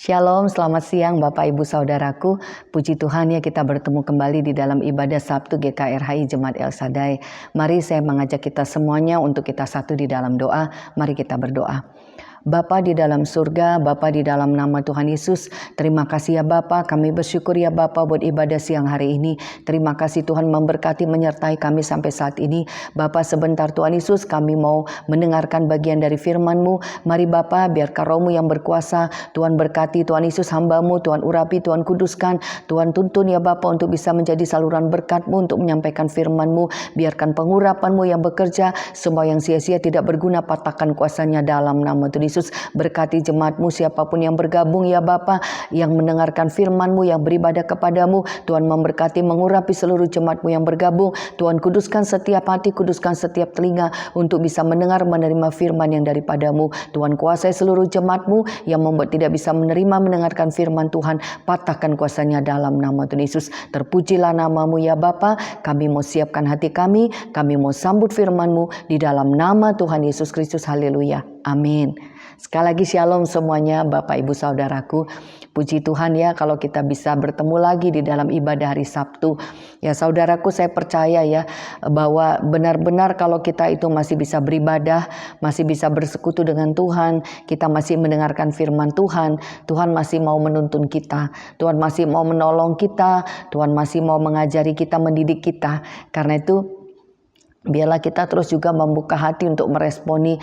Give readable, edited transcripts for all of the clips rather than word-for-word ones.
Shalom, selamat siang Bapak Ibu Saudaraku. Puji Tuhan ya, kita bertemu kembali di dalam ibadah Sabtu GKRHI Jemaat El Shaddai. Mari saya mengajak kita semuanya untuk kita satu di dalam doa. Mari kita berdoa. Bapa di dalam surga, Bapa di dalam nama Tuhan Yesus, terima kasih ya Bapa, kami bersyukur ya Bapa buat ibadah siang hari ini. Terima kasih Tuhan memberkati menyertai kami sampai saat ini. Bapa, sebentar Tuhan Yesus, kami mau mendengarkan bagian dari firman-Mu. Mari Bapa, biarkan Roh-Mu yang berkuasa, Tuhan berkati Tuhan Yesus hamba-Mu, Tuhan urapi, Tuhan kuduskan, Tuhan tuntun ya Bapa untuk bisa menjadi saluran berkat-Mu untuk menyampaikan firman-Mu. Biarkan pengurapan-Mu yang bekerja, semua yang sia-sia tidak berguna, patahkan kuasanya dalam nama Tuhan Yesus. Berkati jemaat-Mu siapapun yang bergabung ya Bapa, yang mendengarkan firman-Mu, yang beribadah kepadamu. Tuhan memberkati, mengurapi seluruh jemaat-Mu yang bergabung. Tuhan kuduskan setiap hati, kuduskan setiap telinga untuk bisa mendengar, menerima firman yang daripadamu. Tuhan kuasai seluruh jemaat-Mu yang membuat tidak bisa menerima, mendengarkan firman Tuhan. Patahkan kuasanya dalam nama Tuhan Yesus. Terpujilah nama-Mu ya Bapa. Kami mau siapkan hati kami mau sambut firman-Mu di dalam nama Tuhan Yesus Kristus. Haleluya. Amin. Sekali lagi shalom semuanya Bapak Ibu Saudaraku. Puji Tuhan ya kalau kita bisa bertemu lagi di dalam ibadah hari Sabtu. Ya saudaraku, saya percaya ya bahwa benar-benar kalau kita itu masih bisa beribadah, masih bisa bersekutu dengan Tuhan, kita masih mendengarkan firman Tuhan, Tuhan masih mau menuntun kita, Tuhan masih mau menolong kita, Tuhan masih mau mengajari kita, mendidik kita. Karena itu biarlah kita terus juga membuka hati untuk meresponi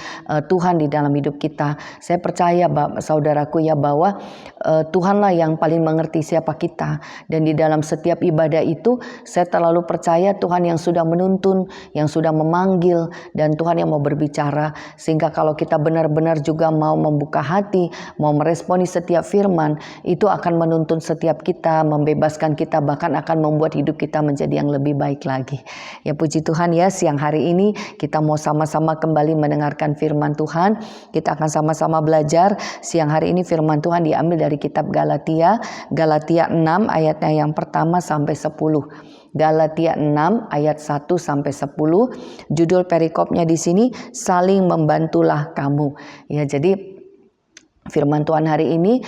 Tuhan di dalam hidup kita. Saya percaya saudaraku ya bahwa Tuhanlah yang paling mengerti siapa kita. Dan di dalam setiap ibadah itu saya terlalu percaya Tuhan yang sudah menuntun, yang sudah memanggil, dan Tuhan yang mau berbicara. Sehingga kalau kita benar-benar juga mau membuka hati, mau meresponi setiap firman, itu akan menuntun setiap kita, membebaskan kita, bahkan akan membuat hidup kita menjadi yang lebih baik lagi. Ya puji Tuhan ya, siang hari ini kita mau sama-sama kembali mendengarkan firman Tuhan. Kita akan sama-sama belajar. Siang hari ini firman Tuhan diambil dari kitab Galatia 6 ayatnya yang pertama sampai 10. Galatia 6 ayat 1 sampai 10. Judul perikopnya di sini, saling membantulah kamu. Ya, jadi firman Tuhan hari ini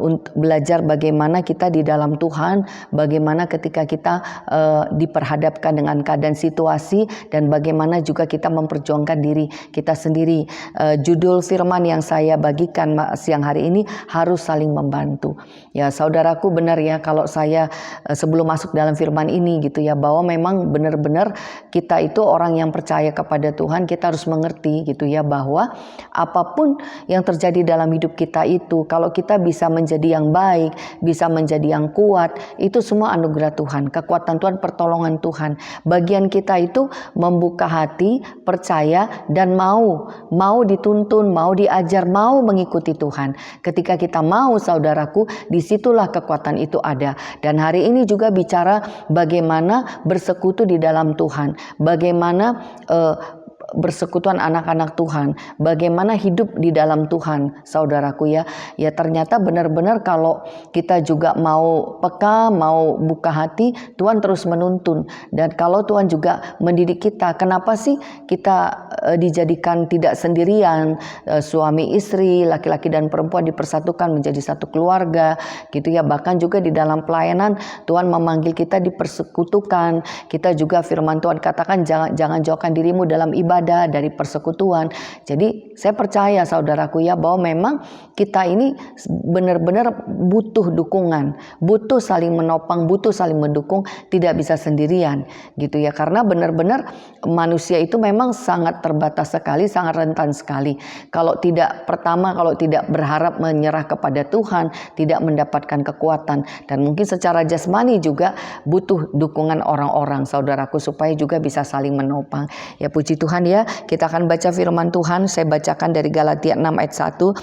untuk belajar bagaimana kita di dalam Tuhan, bagaimana ketika kita diperhadapkan dengan keadaan situasi, dan bagaimana juga kita memperjuangkan diri kita sendiri. Judul firman yang saya bagikan siang hari ini, harus saling membantu. Ya saudaraku, benar ya kalau saya sebelum masuk dalam firman ini gitu ya, bahwa memang benar-benar kita itu orang yang percaya kepada Tuhan, kita harus mengerti gitu ya bahwa apapun yang terjadi dalam hidup kita itu, kalau kita bisa menjadi yang baik, bisa menjadi yang kuat, itu semua anugerah Tuhan, kekuatan Tuhan, pertolongan Tuhan. Bagian kita itu membuka hati, percaya, dan mau dituntun, mau diajar, mau mengikuti Tuhan. Ketika kita mau saudaraku, disitulah kekuatan itu ada. Dan hari ini juga bicara bagaimana bersekutu di dalam Tuhan, bagaimana bersekutuan anak-anak Tuhan, bagaimana hidup di dalam Tuhan, saudaraku ya. Ya ternyata benar-benar kalau kita juga mau peka, mau buka hati, Tuhan terus menuntun. Dan kalau Tuhan juga mendidik kita, kenapa sih kita dijadikan tidak sendirian, suami istri, laki-laki dan perempuan dipersatukan menjadi satu keluarga, gitu ya. Bahkan juga di dalam pelayanan Tuhan memanggil kita dipersekutukan. Kita juga firman Tuhan katakan jangan jauhkan dirimu dalam ibadah, dari persekutuan. Jadi saya percaya saudaraku ya bahwa memang kita ini benar-benar butuh dukungan, butuh saling menopang, butuh saling mendukung, tidak bisa sendirian gitu ya. Karena benar-benar manusia itu memang sangat terbatas sekali, sangat rentan sekali. Kalau tidak berharap menyerah kepada Tuhan, tidak mendapatkan kekuatan, dan mungkin secara jasmani juga butuh dukungan orang-orang saudaraku supaya juga bisa saling menopang. Ya puji Tuhan ya, kita akan baca firman Tuhan. Saya bacakan dari Galatia 6 ayat 1.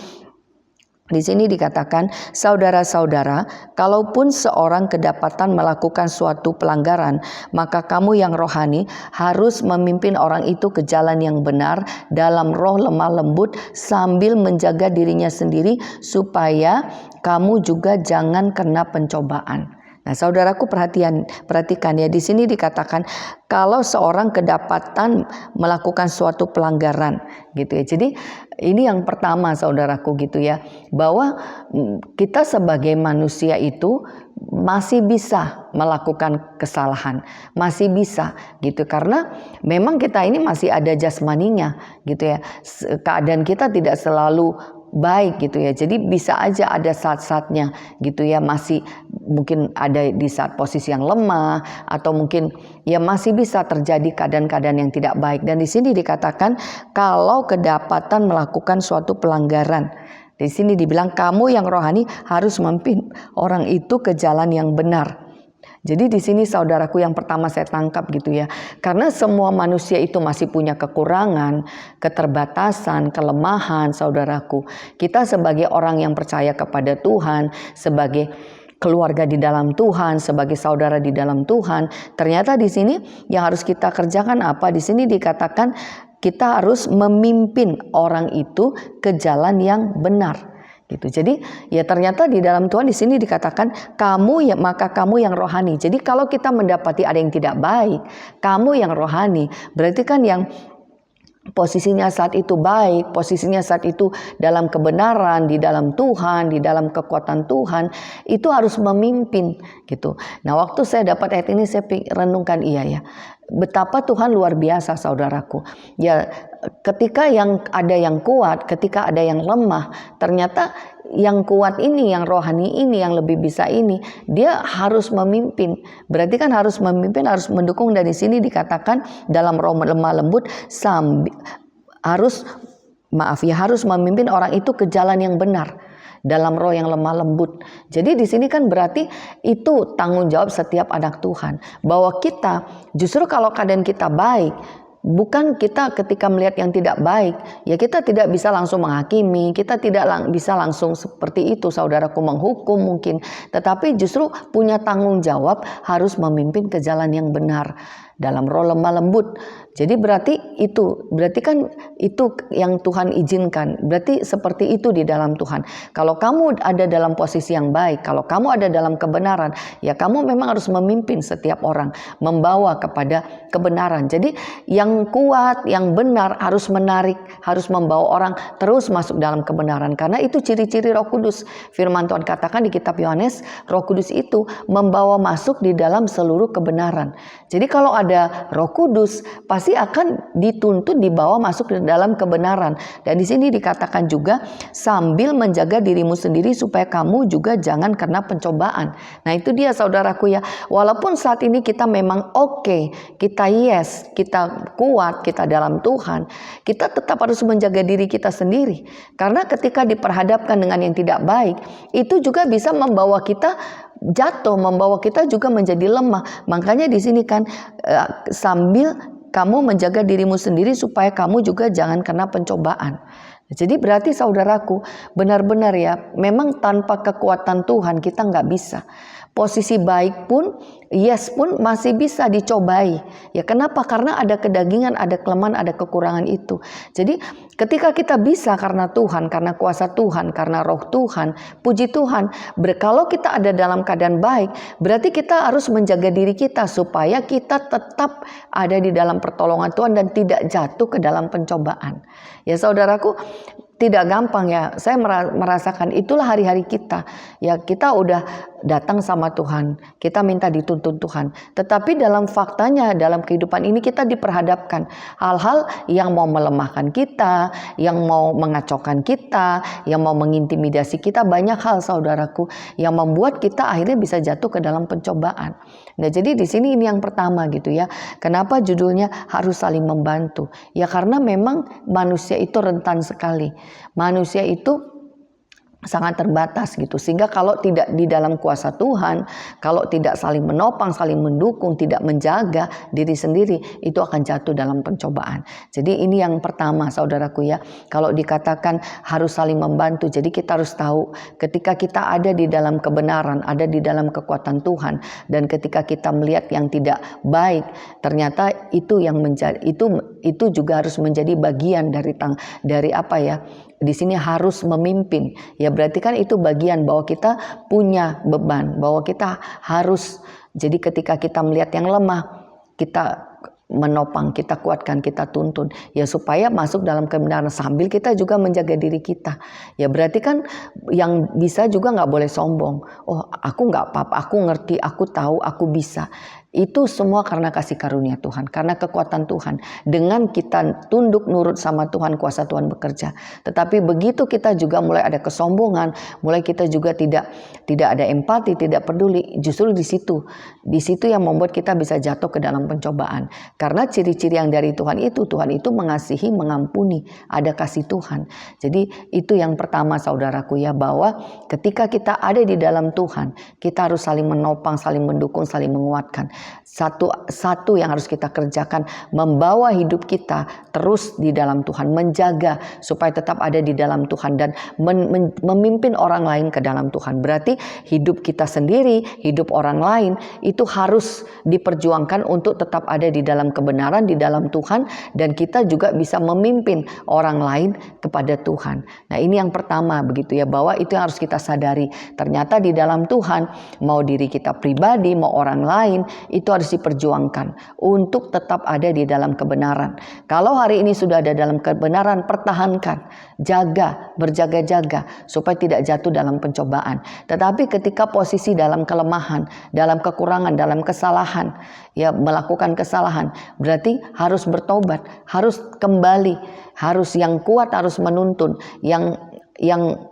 Di sini dikatakan, saudara-saudara, kalaupun seorang kedapatan melakukan suatu pelanggaran, maka kamu yang rohani harus memimpin orang itu ke jalan yang benar dalam roh lemah lembut, sambil menjaga dirinya sendiri supaya kamu juga jangan kena pencobaan. Nah, saudaraku perhatikan ya, di sini dikatakan kalau seorang kedapatan melakukan suatu pelanggaran gitu ya. Jadi ini yang pertama saudaraku gitu ya, bahwa kita sebagai manusia itu masih bisa melakukan kesalahan, masih bisa gitu, karena memang kita ini masih ada jasmaninya gitu ya. Keadaan kita tidak selalu baik gitu ya. Jadi bisa aja ada saat-saatnya gitu ya, masih mungkin ada di saat posisi yang lemah, atau mungkin ya masih bisa terjadi keadaan-keadaan yang tidak baik. Dan di sini dikatakan kalau kedapatan melakukan suatu pelanggaran. Di sini dibilang kamu yang rohani harus memimpin orang itu ke jalan yang benar. Jadi di sini saudaraku yang pertama saya tangkap gitu ya. Karena semua manusia itu masih punya kekurangan, keterbatasan, kelemahan saudaraku. Kita sebagai orang yang percaya kepada Tuhan, sebagai keluarga di dalam Tuhan, sebagai saudara di dalam Tuhan, ternyata di sini yang harus kita kerjakan apa? Di sini dikatakan kita harus memimpin orang itu ke jalan yang benar. Gitu. Jadi ya ternyata di dalam Tuhan di sini dikatakan kamu ya, maka kamu yang rohani. Jadi kalau kita mendapati ada yang tidak baik, kamu yang rohani, berarti kan yang posisinya saat itu baik, posisinya saat itu dalam kebenaran, di dalam Tuhan, di dalam kekuatan Tuhan, itu harus memimpin gitu. Nah, waktu saya dapat ayat ini saya renungkan, iya ya, betapa Tuhan luar biasa saudaraku. Ya, ketika ada yang kuat, ketika ada yang lemah, ternyata yang kuat ini, yang rohani ini, yang lebih bisa ini, dia harus memimpin. Berarti kan harus memimpin, harus mendukung. Dan di sini dikatakan dalam roh lemah lembut harus memimpin orang itu ke jalan yang benar. Dalam roh yang lemah lembut. Jadi di sini kan berarti itu tanggung jawab setiap anak Tuhan, bahwa kita justru kalau keadaan kita baik, bukan kita ketika melihat yang tidak baik, ya kita tidak bisa langsung menghakimi, kita tidak bisa langsung seperti itu saudaraku menghukum mungkin, tetapi justru punya tanggung jawab harus memimpin ke jalan yang benar dalam roh lemah lembut. Jadi berarti kan itu yang Tuhan izinkan. Berarti seperti itu di dalam Tuhan. Kalau kamu ada dalam posisi yang baik, kalau kamu ada dalam kebenaran, ya kamu memang harus memimpin setiap orang, membawa kepada kebenaran. Jadi yang kuat, yang benar harus menarik, harus membawa orang terus masuk dalam kebenaran. Karena itu ciri-ciri Roh Kudus. Firman Tuhan katakan di kitab Yohanes, Roh Kudus itu membawa masuk di dalam seluruh kebenaran. Jadi kalau ada Roh Kudus, pasti akan dituntut dibawa masuk ke dalam kebenaran. Dan di sini dikatakan juga sambil menjaga dirimu sendiri supaya kamu juga jangan kena pencobaan. Nah, itu dia saudaraku ya. Walaupun saat ini kita memang oke, kita yes, kita kuat, kita dalam Tuhan, kita tetap harus menjaga diri kita sendiri. Karena ketika diperhadapkan dengan yang tidak baik, itu juga bisa membawa kita jatuh, membawa kita juga menjadi lemah. Makanya di sini kan sambil kamu menjaga dirimu sendiri supaya kamu juga jangan kena pencobaan. Jadi berarti saudaraku, benar-benar ya, memang tanpa kekuatan Tuhan kita nggak bisa. Posisi baik pun, yes pun masih bisa dicobai. Ya kenapa? Karena ada kedagingan, ada kelemahan, ada kekurangan itu. Jadi ketika kita bisa karena Tuhan, karena kuasa Tuhan, karena roh Tuhan, puji Tuhan. Kalau kita ada dalam keadaan baik, berarti kita harus menjaga diri kita supaya kita tetap ada di dalam pertolongan Tuhan dan tidak jatuh ke dalam pencobaan. Ya saudaraku, tidak gampang ya. Saya merasakan itulah hari-hari kita. Ya kita udah datang sama Tuhan, kita minta dituntun Tuhan. Tetapi dalam faktanya, dalam kehidupan ini kita diperhadapkan hal-hal yang mau melemahkan kita, yang mau mengacaukan kita, yang mau mengintimidasi kita, banyak hal saudaraku yang membuat kita akhirnya bisa jatuh ke dalam pencobaan. Nah, jadi di sini ini yang pertama gitu ya. Kenapa judulnya harus saling membantu? Ya karena memang manusia itu rentan sekali. Manusia itu sangat terbatas gitu, sehingga kalau tidak di dalam kuasa Tuhan, kalau tidak saling menopang, saling mendukung, tidak menjaga diri sendiri, itu akan jatuh dalam pencobaan. Jadi ini yang pertama saudaraku ya, kalau dikatakan harus saling membantu, jadi kita harus tahu ketika kita ada di dalam kebenaran, ada di dalam kekuatan Tuhan, dan ketika kita melihat yang tidak baik, ternyata itu yang menjadi itu juga harus menjadi bagian dari apa ya, di sini harus memimpin. Ya berarti kan itu bagian bahwa kita punya beban, bahwa kita harus. Jadi ketika kita melihat yang lemah, kita menopang, kita kuatkan, kita tuntun, ya supaya masuk dalam kebenaran sambil kita juga menjaga diri kita. Ya berarti kan yang bisa juga nggak boleh sombong. Oh aku nggak apa-apa, aku ngerti, aku tahu, aku bisa. Itu semua karena kasih karunia Tuhan, karena kekuatan Tuhan. Dengan kita tunduk nurut sama Tuhan, kuasa Tuhan bekerja. Tetapi begitu kita juga mulai ada kesombongan, mulai kita juga tidak ada empati, tidak peduli, justru di situ yang membuat kita bisa jatuh ke dalam pencobaan. Karena ciri-ciri yang dari Tuhan itu mengasihi, mengampuni, ada kasih Tuhan. Jadi itu yang pertama saudaraku ya, bahwa ketika kita ada di dalam Tuhan, kita harus saling menopang, saling mendukung, saling menguatkan. Satu yang harus kita kerjakan, membawa hidup kita terus di dalam Tuhan, menjaga supaya tetap ada di dalam Tuhan dan memimpin orang lain ke dalam Tuhan. Berarti hidup kita sendiri, hidup orang lain itu harus diperjuangkan untuk tetap ada di dalam kebenaran, di dalam Tuhan, dan kita juga bisa memimpin orang lain kepada Tuhan. Nah ini yang pertama begitu ya, bahwa itu yang harus kita sadari. Ternyata di dalam Tuhan, mau diri kita pribadi, mau orang lain, itu harus diperjuangkan untuk tetap ada di dalam kebenaran. Kalau hari ini sudah ada dalam kebenaran, pertahankan, jaga, berjaga-jaga supaya tidak jatuh dalam pencobaan. Tetapi ketika posisi dalam kelemahan, dalam kekurangan, dalam kesalahan, ya melakukan kesalahan, berarti harus bertobat, harus kembali, harus yang kuat harus menuntun, yang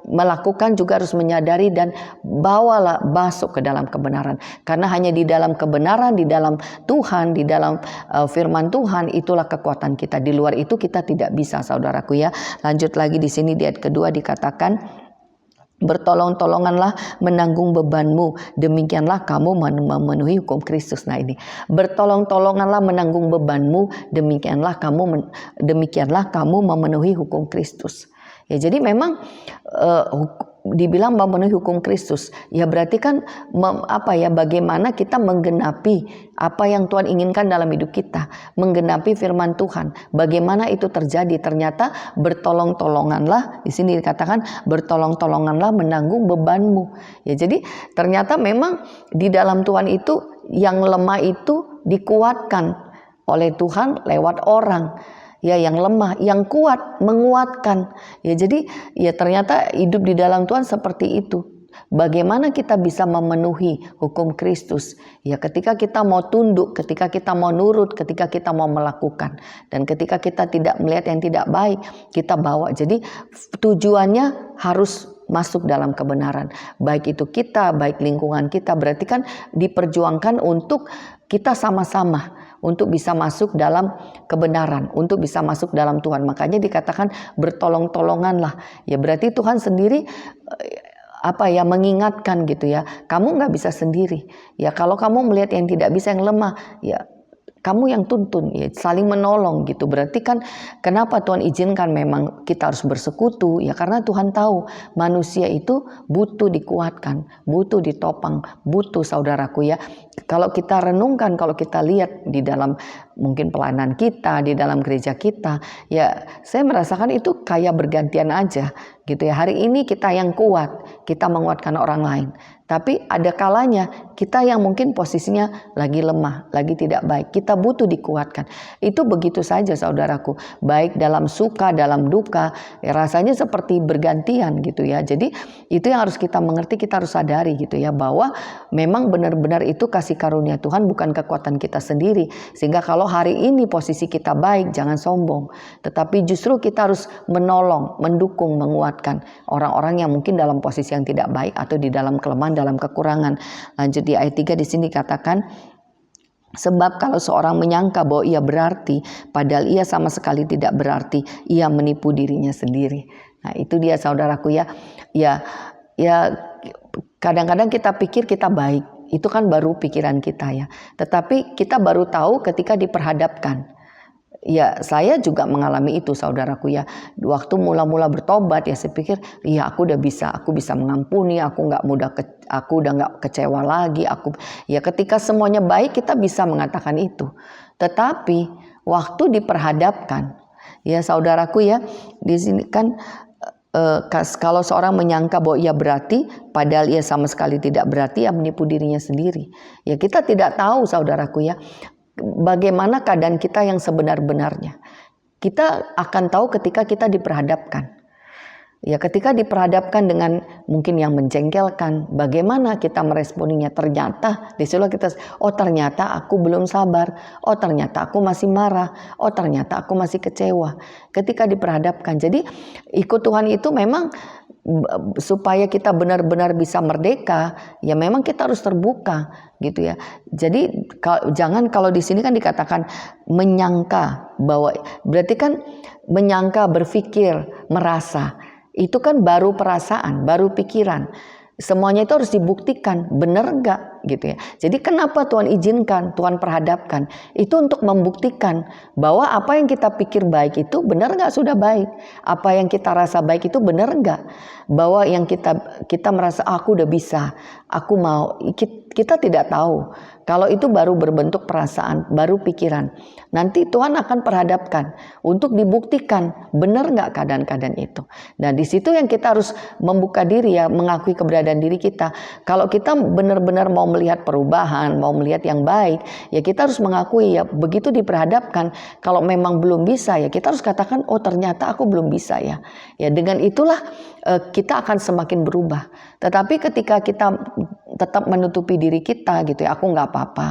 melakukan juga harus menyadari dan bawalah masuk ke dalam kebenaran. Karena hanya di dalam kebenaran, di dalam Tuhan, di dalam firman Tuhan, itulah kekuatan kita. Di luar itu kita tidak bisa saudaraku ya. Lanjut lagi di sini di ayat kedua dikatakan, bertolong-tolonganlah menanggung bebanmu, demikianlah kamu memenuhi hukum Kristus. Nah ini, bertolong-tolonganlah menanggung bebanmu, demikianlah kamu memenuhi hukum Kristus. Ya jadi memang dibilang memenuhi hukum Kristus, ya berarti kan bagaimana kita menggenapi apa yang Tuhan inginkan dalam hidup kita, menggenapi firman Tuhan. Bagaimana itu terjadi? Ternyata bertolong-tolonganlah, di sini dikatakan bertolong-tolonganlah menanggung bebanmu. Ya jadi ternyata memang di dalam Tuhan itu yang lemah itu dikuatkan oleh Tuhan lewat orang. Ya yang lemah, yang kuat menguatkan. Ya jadi ya ternyata hidup di dalam Tuhan seperti itu. Bagaimana kita bisa memenuhi hukum Kristus? Ya ketika kita mau tunduk, ketika kita mau nurut, ketika kita mau melakukan. Dan ketika kita tidak melihat yang tidak baik, kita bawa. Jadi tujuannya harus masuk dalam kebenaran. Baik itu kita, baik lingkungan kita. Berarti kan diperjuangkan untuk kita sama-sama untuk bisa masuk dalam kebenaran, untuk bisa masuk dalam Tuhan. Makanya dikatakan bertolong-tolonganlah. Ya berarti Tuhan sendiri mengingatkan gitu ya. Kamu nggak bisa sendiri. Ya kalau kamu melihat yang tidak bisa, yang lemah, ya kamu yang tuntun, ya saling menolong gitu. Berarti kan kenapa Tuhan izinkan memang kita harus bersekutu, ya karena Tuhan tahu manusia itu butuh dikuatkan, butuh ditopang, butuh saudaraku ya. Kalau kita renungkan, kalau kita lihat di dalam mungkin pelayanan kita, di dalam gereja kita, ya saya merasakan itu kayak bergantian aja gitu ya. Hari ini kita yang kuat, kita menguatkan orang lain. Tapi ada kalanya kita yang mungkin posisinya lagi lemah, lagi tidak baik. Kita butuh dikuatkan. Itu begitu saja saudaraku. Baik dalam suka, dalam duka. Ya rasanya seperti bergantian gitu ya. Jadi itu yang harus kita mengerti, kita harus sadari gitu ya. Bahwa memang benar-benar itu kasih karunia Tuhan, bukan kekuatan kita sendiri. Sehingga kalau hari ini posisi kita baik, jangan sombong. Tetapi justru kita harus menolong, mendukung, menguatkan orang-orang yang mungkin dalam posisi yang tidak baik atau di dalam kelemahan, dalam kekurangan. Lanjut di ayat 3 di sini katakan, sebab kalau seorang menyangka bahwa ia berarti, padahal ia sama sekali tidak berarti, ia menipu dirinya sendiri. Nah itu dia saudaraku ya. Ya kadang-kadang kita pikir kita baik, itu kan baru pikiran kita ya. Tetapi kita baru tahu ketika diperhadapkan. Ya saya juga mengalami itu saudaraku ya. Waktu mula-mula bertobat ya saya pikir ya aku bisa mengampuni, aku udah nggak kecewa lagi, ya ketika semuanya baik kita bisa mengatakan itu. Tetapi waktu diperhadapkan ya saudaraku ya, di sini kan kalau seorang menyangka bahwa ia berarti, padahal ia sama sekali tidak berarti, ia menipu dirinya sendiri. Ya, kita tidak tahu saudaraku ya, bagaimana keadaan kita yang sebenar-benarnya. Kita akan tahu ketika kita diperhadapkan. Ya, ketika diperhadapkan dengan mungkin yang menjengkelkan, bagaimana kita meresponinya? Ternyata disitulah kita, oh ternyata aku belum sabar, oh ternyata aku masih marah, oh ternyata aku masih kecewa. Ketika diperhadapkan, jadi ikut Tuhan itu memang supaya kita benar-benar bisa merdeka, ya memang kita harus terbuka gitu ya. Jadi jangan, kalau di sini kan dikatakan menyangka, bahwa berarti kan menyangka, berpikir, merasa. Itu kan baru perasaan, baru pikiran. Semuanya itu harus dibuktikan, benar enggak gitu ya. Jadi kenapa Tuhan izinkan, Tuhan perhadapkan? Itu untuk membuktikan bahwa apa yang kita pikir baik itu benar enggak sudah baik. Apa yang kita rasa baik itu benar enggak. Bahwa yang kita merasa aku udah bisa, aku mau, kita tidak tahu. Kalau itu baru berbentuk perasaan, baru pikiran. Nanti Tuhan akan perhadapkan untuk dibuktikan benar nggak keadaan-keadaan itu. Nah di situ yang kita harus membuka diri ya, mengakui keberadaan diri kita. Kalau kita benar-benar mau melihat perubahan, mau melihat yang baik, ya kita harus mengakui ya, begitu diperhadapkan. Kalau memang belum bisa ya kita harus katakan, oh ternyata aku belum bisa ya. Ya dengan itulah kita akan semakin berubah. Tetapi ketika kita tetap menutupi diri kita gitu ya, aku nggak apa-apa,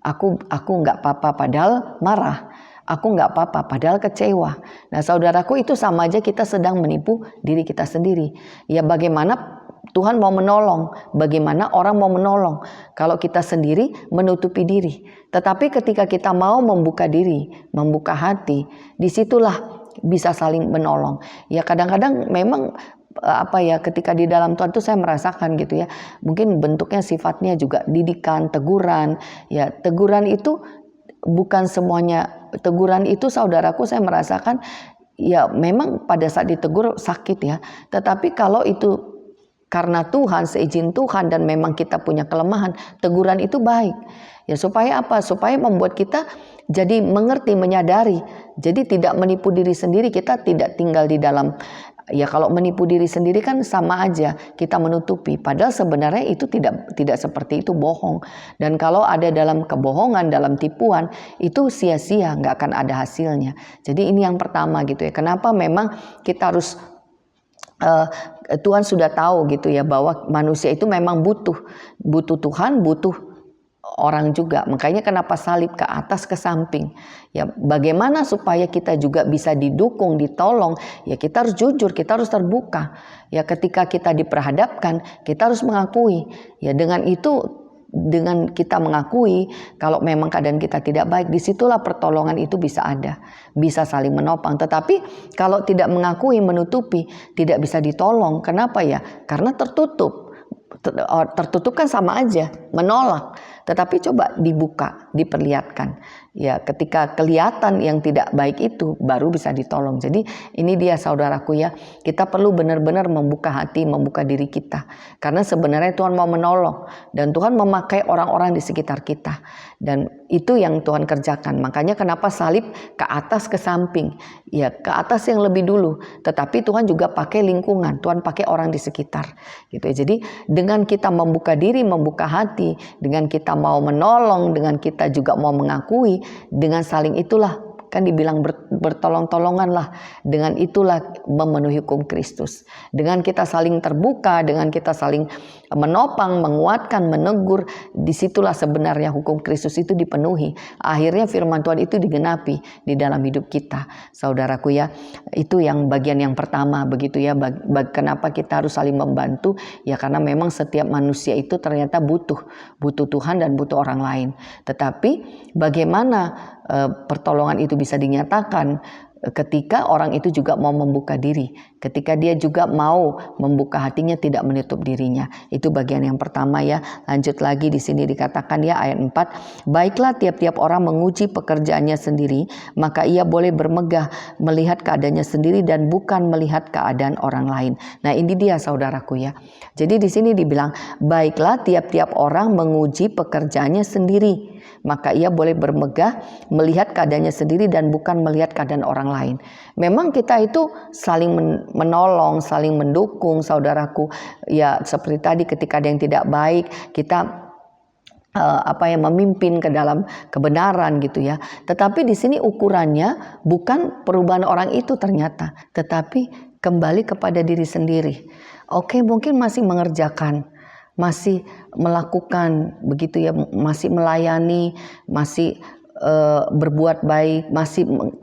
aku nggak apa-apa padahal marah, aku nggak apa-apa padahal kecewa. Nah saudaraku, itu sama aja kita sedang menipu diri kita sendiri. Ya bagaimana Tuhan mau menolong, bagaimana orang mau menolong kalau kita sendiri menutupi diri. Tetapi ketika kita mau membuka diri, membuka hati, disitulah bisa saling menolong. Ya kadang-kadang memang ketika di dalam Tuhan tuh saya merasakan gitu ya, mungkin bentuknya sifatnya juga didikan, teguran. Ya teguran itu bukan semuanya, teguran itu saudaraku saya merasakan ya memang pada saat ditegur sakit ya, tetapi kalau itu karena Tuhan, seizin Tuhan dan memang kita punya kelemahan, teguran itu baik. Ya supaya apa? Supaya membuat kita jadi mengerti, menyadari. Jadi tidak menipu diri sendiri, kita tidak tinggal di dalam. Ya kalau menipu diri sendiri kan sama aja kita menutupi, padahal sebenarnya itu tidak seperti itu, bohong. Dan kalau ada dalam kebohongan, dalam tipuan, itu sia-sia, nggak akan ada hasilnya. Jadi ini yang pertama gitu ya, kenapa memang kita harus Tuhan sudah tahu gitu ya, bahwa manusia itu memang butuh Tuhan, butuh orang juga. Makanya kenapa salib ke atas ke samping. Ya bagaimana supaya kita juga bisa didukung, ditolong. Ya kita harus jujur, kita harus terbuka. Ya ketika kita diperhadapkan, kita harus mengakui. Ya dengan itu, dengan kita mengakui kalau memang keadaan kita tidak baik, disitulah pertolongan itu bisa ada, bisa saling menopang. Tetapi kalau tidak mengakui, menutupi, tidak bisa ditolong. Kenapa ya? Karena tertutup. Tertutup kan sama aja, menolak. Tetapi coba dibuka, diperlihatkan. Ya ketika kelihatan yang tidak baik itu baru bisa ditolong. Jadi ini dia saudaraku ya, kita perlu benar-benar membuka hati, membuka diri kita. Karena sebenarnya Tuhan mau menolong dan Tuhan memakai orang-orang di sekitar kita. Dan itu yang Tuhan kerjakan. Makanya kenapa salib ke atas ke samping. Ya ke atas yang lebih dulu. Tetapi Tuhan juga pakai lingkungan, Tuhan pakai orang di sekitar. Gitu ya. Jadi dengan kita membuka diri, membuka hati, dengan kita mau menolong, dengan kita juga mau mengakui, dengan saling itulah kan dibilang bertolong-tolongan lah. Dengan itulah memenuhi hukum Kristus. Dengan kita saling terbuka, dengan kita saling menopang, menguatkan, menegur, disitulah sebenarnya hukum Kristus itu dipenuhi. Akhirnya firman Tuhan itu digenapi di dalam hidup kita. Saudaraku ya, itu yang bagian yang pertama begitu ya. Kenapa kita harus saling membantu? Ya karena memang setiap manusia itu ternyata butuh Tuhan dan butuh orang lain. Tetapi bagaimana pertolongan itu bisa dinyatakan ketika orang itu juga mau membuka diri, ketika dia juga mau membuka hatinya, tidak menutup dirinya. Itu bagian yang pertama ya. Lanjut lagi di sini dikatakan ya ayat 4, baiklah tiap-tiap orang menguji pekerjaannya sendiri, maka ia boleh bermegah melihat keadaannya sendiri dan bukan melihat keadaan orang lain. Nah, ini dia saudaraku ya. Jadi di sini dibilang baiklah tiap-tiap orang menguji pekerjaannya sendiri. maka ia boleh bermegah melihat keadaannya sendiri dan bukan melihat keadaan orang lain. Memang kita itu saling menolong, saling mendukung, saudaraku. Ya seperti tadi, ketika ada yang tidak baik, kita memimpin ke dalam kebenaran gitu ya. Tetapi di sini ukurannya bukan perubahan orang itu ternyata, tetapi kembali kepada diri sendiri. Oke, mungkin masih mengerjakan, masih melakukan begitu ya, masih melayani, masih berbuat baik,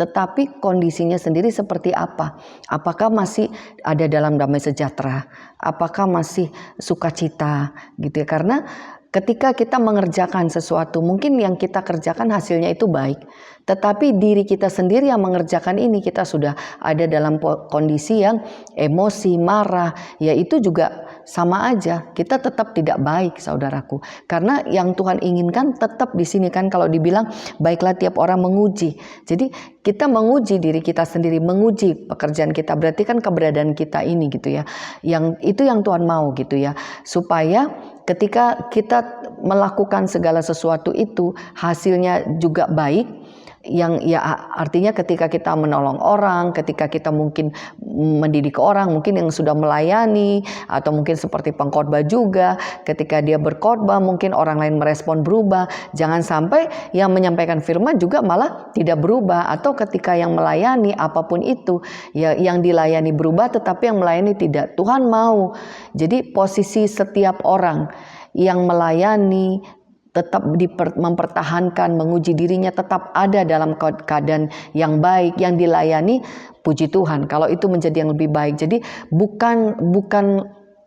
tetapi kondisinya sendiri seperti apa? Apakah masih ada dalam damai sejahtera? Apakah masih sukacita gitu ya? Karena ketika kita mengerjakan sesuatu, mungkin yang kita kerjakan hasilnya itu baik, tetapi diri kita sendiri yang mengerjakan ini, kita sudah ada dalam kondisi yang emosi, marah, ya itu juga sama aja, kita tetap tidak baik, saudaraku. Karena yang Tuhan inginkan tetap di sini kan, kalau dibilang baiklah tiap orang menguji. Jadi kita menguji diri kita sendiri, menguji pekerjaan kita, berarti kan keberadaan kita ini gitu ya. Yang itu yang Tuhan mau gitu ya, supaya ketika kita melakukan segala sesuatu itu hasilnya juga baik. Yang ya artinya ketika kita menolong orang, ketika kita mungkin mendidik orang, mungkin yang sudah melayani, atau mungkin seperti pengkhotbah juga, ketika dia berkhotbah mungkin orang lain merespon berubah. Jangan sampai yang menyampaikan firman juga malah tidak berubah, atau ketika yang melayani apapun itu ya, yang dilayani berubah tetapi yang melayani tidak. Tuhan mau jadi posisi setiap orang yang melayani tetap mempertahankan, menguji dirinya, tetap ada dalam keadaan yang baik, yang dilayani, puji Tuhan kalau itu menjadi yang lebih baik. Jadi bukan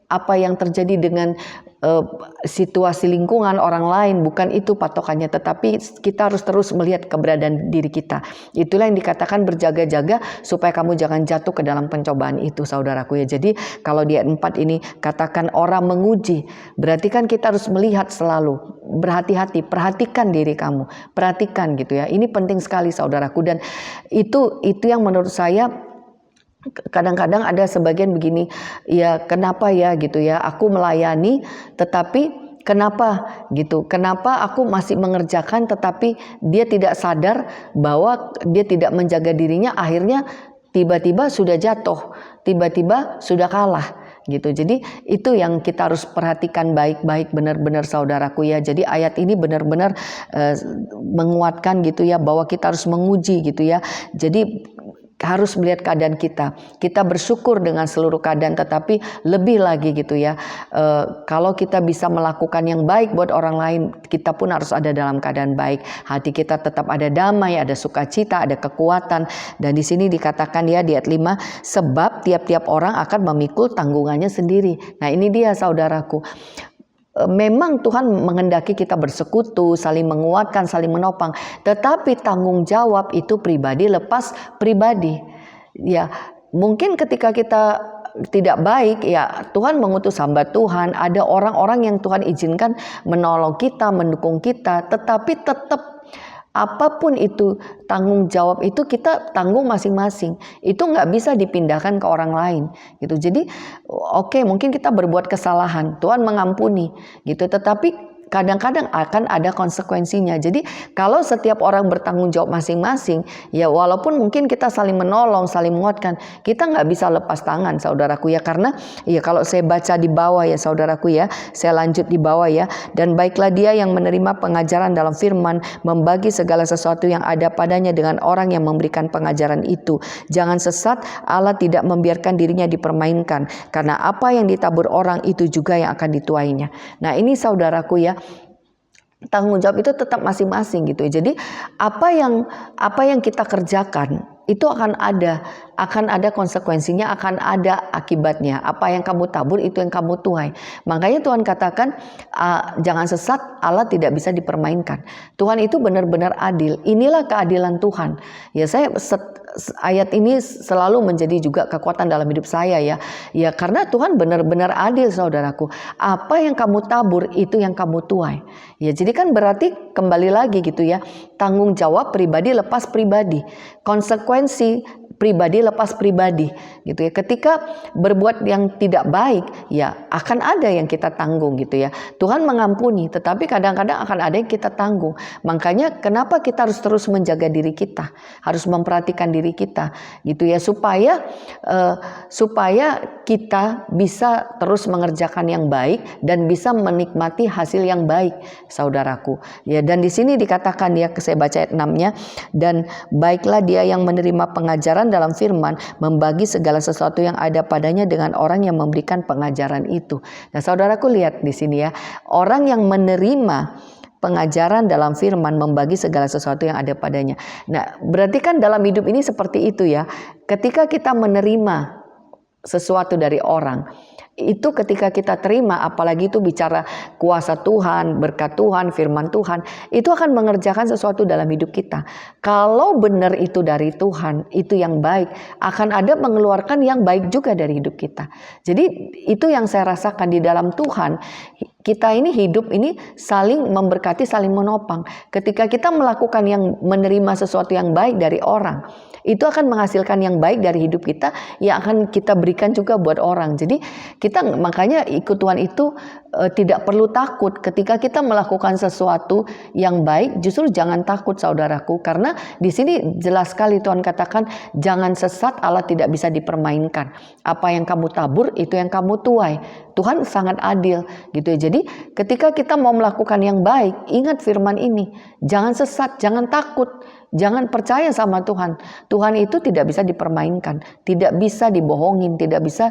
apa yang terjadi dengan situasi lingkungan orang lain, bukan itu patokannya, tetapi kita harus terus melihat keberadaan diri kita. Itulah yang dikatakan berjaga-jaga supaya kamu jangan jatuh ke dalam pencobaan itu, saudaraku ya. Jadi kalau di ayat 4 ini katakan orang menguji, berarti kan kita harus melihat selalu, berhati-hati, perhatikan diri kamu, perhatikan gitu ya. Ini penting sekali, saudaraku, dan itu yang menurut saya kadang-kadang ada sebagian begini, ya kenapa ya gitu ya, aku melayani tetapi kenapa gitu, kenapa aku masih mengerjakan tetapi dia tidak sadar bahwa dia tidak menjaga dirinya, akhirnya tiba-tiba sudah jatuh, tiba-tiba sudah kalah gitu. Jadi itu yang kita harus perhatikan baik-baik, benar-benar saudaraku ya. Jadi ayat ini benar-benar menguatkan gitu ya, bahwa kita harus menguji gitu ya. Jadi harus melihat keadaan kita. Kita bersyukur dengan seluruh keadaan, tetapi lebih lagi gitu ya. Kalau kita bisa melakukan yang baik buat orang lain, kita pun harus ada dalam keadaan baik. Hati kita tetap ada damai, ada sukacita, ada kekuatan. Dan di sini dikatakan ya di ayat 5, sebab tiap-tiap orang akan memikul tanggungannya sendiri. Nah ini dia saudaraku. Memang Tuhan menghendaki kita bersekutu, saling menguatkan, saling menopang, tetapi tanggung jawab itu pribadi lepas pribadi. Ya, mungkin ketika kita tidak baik, ya Tuhan mengutus hamba Tuhan, ada orang-orang yang Tuhan izinkan menolong kita, mendukung kita, tetapi tetap apapun itu tanggung jawab itu kita tanggung masing-masing. Itu nggak bisa dipindahkan ke orang lain gitu. Jadi oke, mungkin kita berbuat kesalahan, Tuhan mengampuni gitu, tetapi kadang-kadang akan ada konsekuensinya. Jadi kalau setiap orang bertanggung jawab masing-masing, ya walaupun mungkin kita saling menolong, saling menguatkan, kita nggak bisa lepas tangan, saudaraku ya. Karena ya kalau saya baca di bawah ya saudaraku ya, saya lanjut di bawah ya. Dan baiklah dia yang menerima pengajaran dalam firman, membagi segala sesuatu yang ada padanya dengan orang yang memberikan pengajaran itu. Jangan sesat, Allah tidak membiarkan dirinya dipermainkan, karena apa yang ditabur orang itu juga yang akan dituainya. Nah ini saudaraku ya, tanggung jawab itu tetap masing-masing gitu. Jadi apa yang kita kerjakan itu akan ada konsekuensinya, akan ada akibatnya. Apa yang kamu tabur itu yang kamu tuai. Makanya Tuhan katakan jangan sesat, Allah tidak bisa dipermainkan. Tuhan itu benar-benar adil. Inilah keadilan Tuhan. Ya saya ayat ini selalu menjadi juga kekuatan dalam hidup saya ya. Ya karena Tuhan benar-benar adil saudaraku. Apa yang kamu tabur itu yang kamu tuai. Ya jadi kan berarti kembali lagi gitu ya. Tanggung jawab pribadi lepas pribadi. Konsekuensi pribadi lepas pribadi gitu ya. Ketika berbuat yang tidak baik, ya akan ada yang kita tanggung gitu ya. Tuhan mengampuni, tetapi kadang-kadang akan ada yang kita tanggung. Makanya kenapa kita harus terus menjaga diri kita, harus memperhatikan diri kita gitu ya, supaya kita bisa terus mengerjakan yang baik dan bisa menikmati hasil yang baik, saudaraku. Ya, dan di sini dikatakan ya, saya baca ayat 6-nya, dan baiklah dia yang menerima pengajaran dalam firman, membagi segala sesuatu yang ada padanya dengan orang yang memberikan pengajaran itu. Nah, saudaraku lihat di sini ya, orang yang menerima pengajaran dalam firman, membagi segala sesuatu yang ada padanya. Nah, berarti kan dalam hidup ini seperti itu ya. Ketika kita menerima sesuatu dari orang, itu ketika kita terima, apalagi itu bicara kuasa Tuhan, berkat Tuhan, firman Tuhan, itu akan mengerjakan sesuatu dalam hidup kita. Kalau benar itu dari Tuhan, itu yang baik, akan ada mengeluarkan yang baik juga dari hidup kita. Jadi itu yang saya rasakan di dalam Tuhan. Kita ini hidup ini saling memberkati, saling menopang. Ketika kita melakukan yang menerima sesuatu yang baik dari orang, itu akan menghasilkan yang baik dari hidup kita, yang akan kita berikan juga buat orang. Jadi kita makanya ikut Tuhan itu tidak perlu takut ketika kita melakukan sesuatu yang baik. Justru jangan takut, saudaraku, karena di sini jelas sekali Tuhan katakan, jangan sesat, Allah tidak bisa dipermainkan. Apa yang kamu tabur itu yang kamu tuai. Tuhan sangat adil gitu ya. Jadi ketika kita mau melakukan yang baik, ingat firman ini, jangan sesat, jangan takut. Jangan percaya sama Tuhan. Tuhan itu tidak bisa dipermainkan, tidak bisa dibohongin, tidak bisa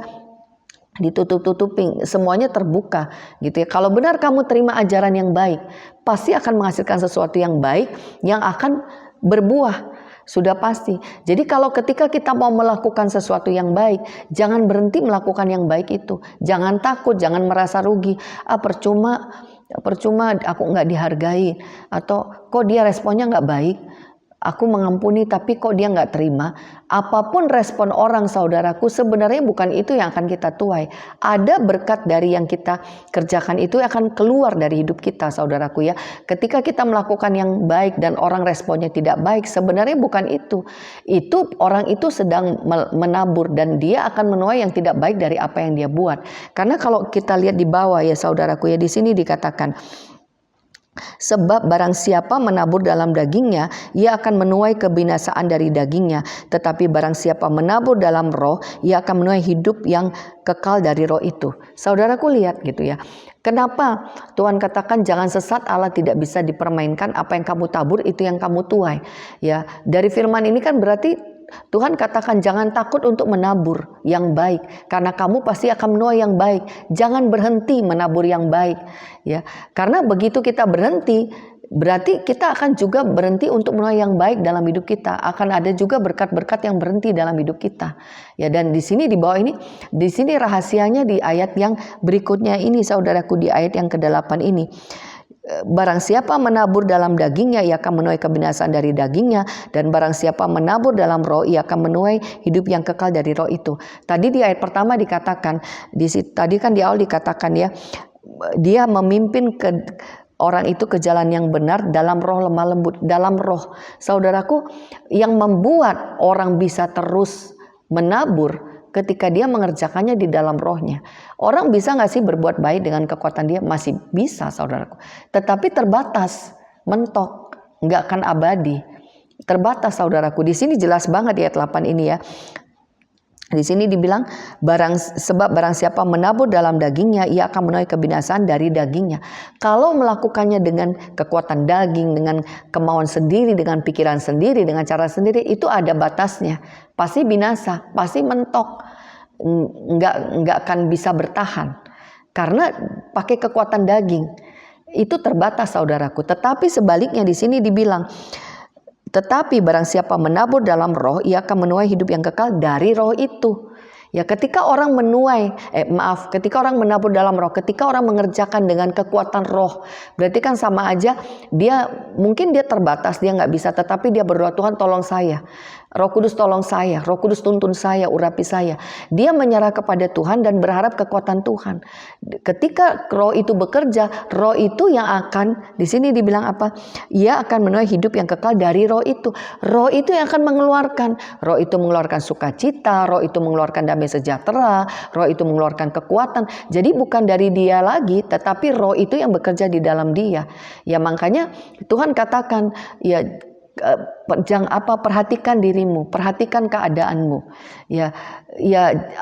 ditutup-tutupin, semuanya terbuka gitu ya. Kalau benar kamu terima ajaran yang baik, pasti akan menghasilkan sesuatu yang baik yang akan berbuah, sudah pasti. Jadi kalau ketika kita mau melakukan sesuatu yang baik, jangan berhenti melakukan yang baik itu. Jangan takut, jangan merasa rugi. Percuma aku nggak dihargai, atau kok dia responnya nggak baik. Aku mengampuni tapi kok dia nggak terima. Apapun respon orang, saudaraku, sebenarnya bukan itu yang akan kita tuai. Ada berkat dari yang kita kerjakan itu akan keluar dari hidup kita, saudaraku ya. Ketika kita melakukan yang baik dan orang responnya tidak baik, sebenarnya bukan itu. Itu orang itu sedang menabur dan dia akan menuai yang tidak baik dari apa yang dia buat. Karena kalau kita lihat di bawah ya, saudaraku ya, di sini dikatakan, sebab barang siapa menabur dalam dagingnya, ia akan menuai kebinasaan dari dagingnya. Tetapi barang siapa menabur dalam roh, ia akan menuai hidup yang kekal dari roh itu. Saudaraku lihat gitu ya. Kenapa Tuhan katakan jangan sesat, Allah tidak bisa dipermainkan, apa yang kamu tabur itu yang kamu tuai. Ya, dari firman ini kan berarti Tuhan katakan jangan takut untuk menabur yang baik, karena kamu pasti akan menuai yang baik. Jangan berhenti menabur yang baik ya. Karena begitu kita berhenti, berarti kita akan juga berhenti untuk menuai yang baik dalam hidup kita. Akan ada juga berkat-berkat yang berhenti dalam hidup kita. Ya, dan di sini di bawah ini, di sini rahasianya di ayat yang berikutnya ini, saudaraku, di ayat yang ke-8 ini. Barang siapa menabur dalam dagingnya, ia akan menuai kebinasaan dari dagingnya, dan barang siapa menabur dalam roh, ia akan menuai hidup yang kekal dari roh itu. Tadi di ayat pertama dikatakan, tadi kan di awal dikatakan ya, dia memimpin orang itu ke jalan yang benar dalam roh lemah lembut, dalam roh. Saudaraku, yang membuat orang bisa terus menabur ketika dia mengerjakannya di dalam rohnya. Orang bisa gak sih berbuat baik dengan kekuatan dia? Masih bisa, saudaraku. Tetapi terbatas, mentok, gak akan abadi. Terbatas, saudaraku. Di sini jelas banget di ayat 8 ini ya. Di sini dibilang, sebab barang siapa menabur dalam dagingnya, ia akan menuai kebinasaan dari dagingnya. Kalau melakukannya dengan kekuatan daging, dengan kemauan sendiri, dengan pikiran sendiri, dengan cara sendiri, itu ada batasnya. Pasti binasa, pasti mentok, nggak akan bisa bertahan. Karena pakai kekuatan daging, itu terbatas, saudaraku. Tetapi sebaliknya di sini dibilang, tetapi barang siapa menabur dalam roh, ia akan menuai hidup yang kekal dari roh itu. Ya, ketika orang ketika orang menabur dalam roh, ketika orang mengerjakan dengan kekuatan roh, berarti kan sama aja mungkin dia terbatas, dia nggak bisa, tetapi dia berdoa, Tuhan tolong saya. Roh Kudus tolong saya, Roh Kudus tuntun saya, urapi saya. Dia menyerah kepada Tuhan dan berharap kekuatan Tuhan. Ketika roh itu bekerja, roh itu yang akan, di sini dibilang apa? Ia akan menuai hidup yang kekal dari roh itu. Roh itu yang akan mengeluarkan. Roh itu mengeluarkan sukacita, roh itu mengeluarkan damai sejahtera, roh itu mengeluarkan kekuatan. Jadi bukan dari dia lagi, tetapi roh itu yang bekerja di dalam dia. Ya makanya Tuhan katakan, ya perhatikan dirimu, perhatikan keadaanmu. Ya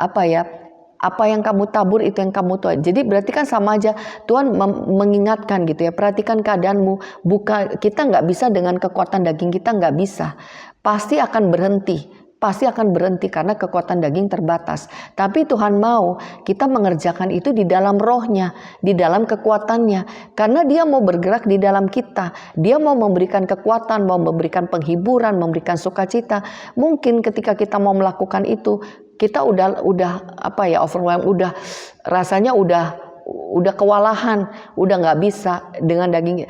apa yang kamu tabur itu yang kamu tuai. Jadi berarti kan sama aja Tuhan mengingatkan gitu ya, perhatikan keadaanmu. Bukan, kita nggak bisa dengan kekuatan daging kita, nggak bisa. Pasti akan berhenti. Pasti akan berhenti karena kekuatan daging terbatas. Tapi Tuhan mau kita mengerjakan itu di dalam rohnya, di dalam kekuatannya. Karena dia mau bergerak di dalam kita. Dia mau memberikan kekuatan, mau memberikan penghiburan, memberikan sukacita. Mungkin ketika kita mau melakukan itu, kita udah overwhelmed, rasanya udah kewalahan, udah nggak bisa dengan daging.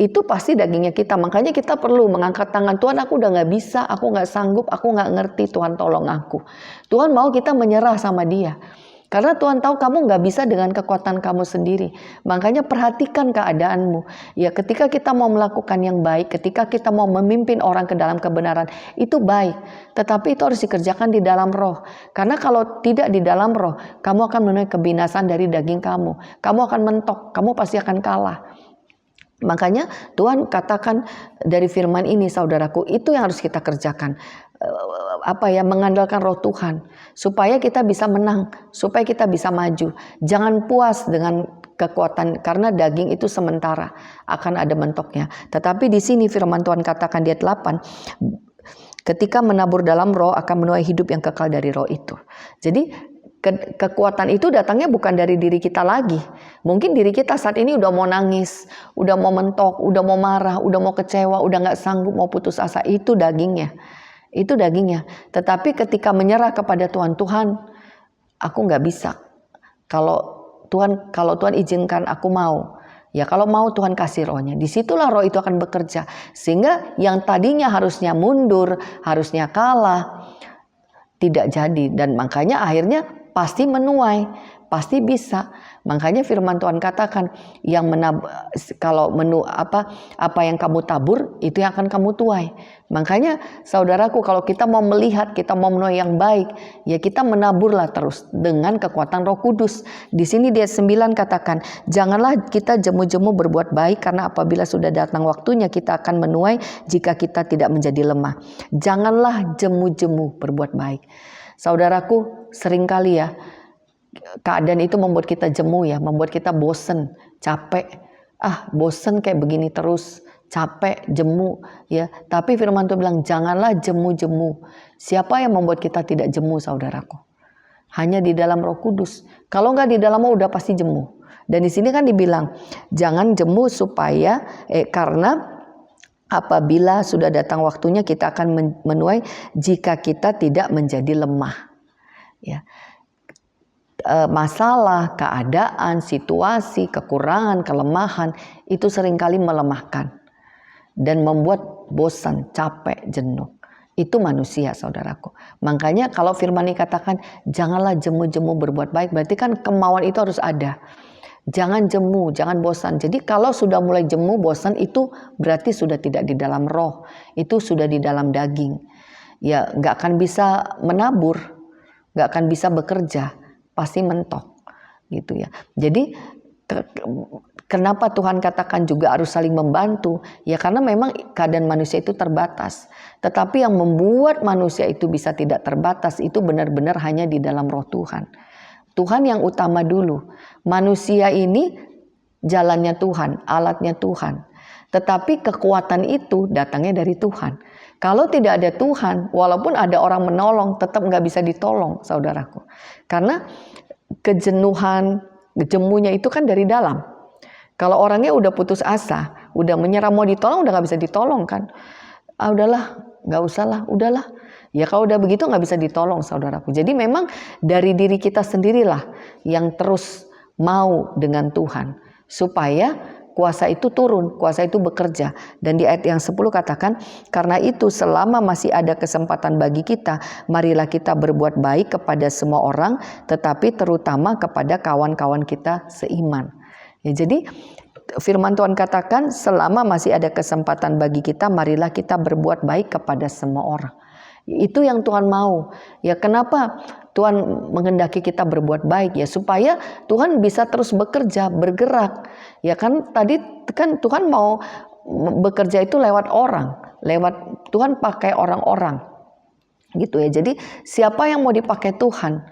Itu pasti dagingnya kita. Makanya kita perlu mengangkat tangan. Tuhan, aku udah nggak bisa, aku nggak sanggup, aku nggak ngerti. Tuhan tolong aku. Tuhan mau kita menyerah sama Dia. Karena Tuhan tahu kamu nggak bisa dengan kekuatan kamu sendiri. Makanya perhatikan keadaanmu. Ya, ketika kita mau melakukan yang baik, ketika kita mau memimpin orang ke dalam kebenaran, itu baik. Tetapi itu harus dikerjakan di dalam roh. Karena kalau tidak di dalam roh, kamu akan menuai kebinasan dari daging kamu. Kamu akan mentok, kamu pasti akan kalah. Makanya Tuhan katakan dari firman ini, saudaraku, itu yang harus kita kerjakan. Mengandalkan roh Tuhan supaya kita bisa menang, supaya kita bisa maju. Jangan puas dengan kekuatan, karena daging itu sementara, akan ada mentoknya. Tetapi di sini firman Tuhan katakan di ayat 8, ketika menabur dalam roh akan menuai hidup yang kekal dari roh itu. Jadi kekuatan itu datangnya bukan dari diri kita lagi. Mungkin diri kita saat ini udah mau nangis, udah mau mentok, udah mau marah, udah mau kecewa, udah gak sanggup, mau putus asa. Itu dagingnya. Itu dagingnya. Tetapi ketika menyerah kepada Tuhan, Tuhan, aku gak bisa. Kalau Tuhan izinkan, aku mau. Ya kalau mau Tuhan kasih rohnya. Disitulah roh itu akan bekerja. Sehingga yang tadinya harusnya mundur, harusnya kalah, tidak jadi. Dan makanya akhirnya pasti menuai, pasti bisa. Makanya firman Tuhan katakan, apa yang kamu tabur itu yang akan kamu tuai. Makanya saudaraku, kalau kita mau melihat, kita mau menuai yang baik, ya kita menaburlah terus dengan kekuatan Roh Kudus. Di sini di ayat 9 katakan, janganlah kita jemu-jemu berbuat baik, karena apabila sudah datang waktunya kita akan menuai jika kita tidak menjadi lemah. Janganlah jemu-jemu berbuat baik. Saudaraku, seringkali ya keadaan itu membuat kita jemu ya, membuat kita bosen, capek. Bosen kayak begini terus, capek, jemu ya. Tapi firman Tuhan bilang janganlah jemu-jemu. Siapa yang membuat kita tidak jemu, saudaraku? Hanya di dalam Roh Kudus. Kalau nggak di dalammu udah pasti jemu. Dan di sini kan dibilang jangan jemu supaya karena apabila sudah datang waktunya kita akan menuai jika kita tidak menjadi lemah. Ya. Masalah, keadaan, situasi, kekurangan, kelemahan itu seringkali melemahkan dan membuat bosan, capek, jenuh. Itu manusia, saudaraku. Makanya kalau firman ini katakan janganlah jemu-jemu berbuat baik, berarti kan kemauan itu harus ada. Jangan jemu, jangan bosan. Jadi kalau sudah mulai jemu, bosan, itu berarti sudah tidak di dalam roh, itu sudah di dalam daging. Ya nggak akan bisa menabur, nggak akan bisa bekerja, pasti mentok gitu ya. Jadi kenapa Tuhan katakan juga harus saling membantu? Ya karena memang keadaan manusia itu terbatas. Tetapi yang membuat manusia itu bisa tidak terbatas itu benar-benar hanya di dalam roh Tuhan. Tuhan yang utama dulu. Manusia ini jalannya Tuhan, alatnya Tuhan. Tetapi kekuatan itu datangnya dari Tuhan. Kalau tidak ada Tuhan, walaupun ada orang menolong, tetap nggak bisa ditolong, saudaraku. Karena kejenuhan, jemunya itu kan dari dalam. Kalau orangnya udah putus asa, udah menyerah mau ditolong, udah nggak bisa ditolong kan. Udahlah, nggak usah lah, udahlah. Ya kalau udah begitu nggak bisa ditolong, saudaraku. Jadi memang dari diri kita sendirilah yang terus mau dengan Tuhan. Supaya kuasa itu turun, kuasa itu bekerja. Dan di ayat yang 10 katakan, karena itu selama masih ada kesempatan bagi kita, marilah kita berbuat baik kepada semua orang, tetapi terutama kepada kawan-kawan kita seiman. Ya, jadi firman Tuhan katakan, selama masih ada kesempatan bagi kita, marilah kita berbuat baik kepada semua orang. Itu yang Tuhan mau. Ya, kenapa Tuhan menghendaki kita berbuat baik? Ya, supaya Tuhan bisa terus bekerja, bergerak. Ya kan, tadi kan Tuhan mau bekerja itu lewat orang, lewat Tuhan pakai orang-orang. Gitu ya. Jadi siapa yang mau dipakai Tuhan?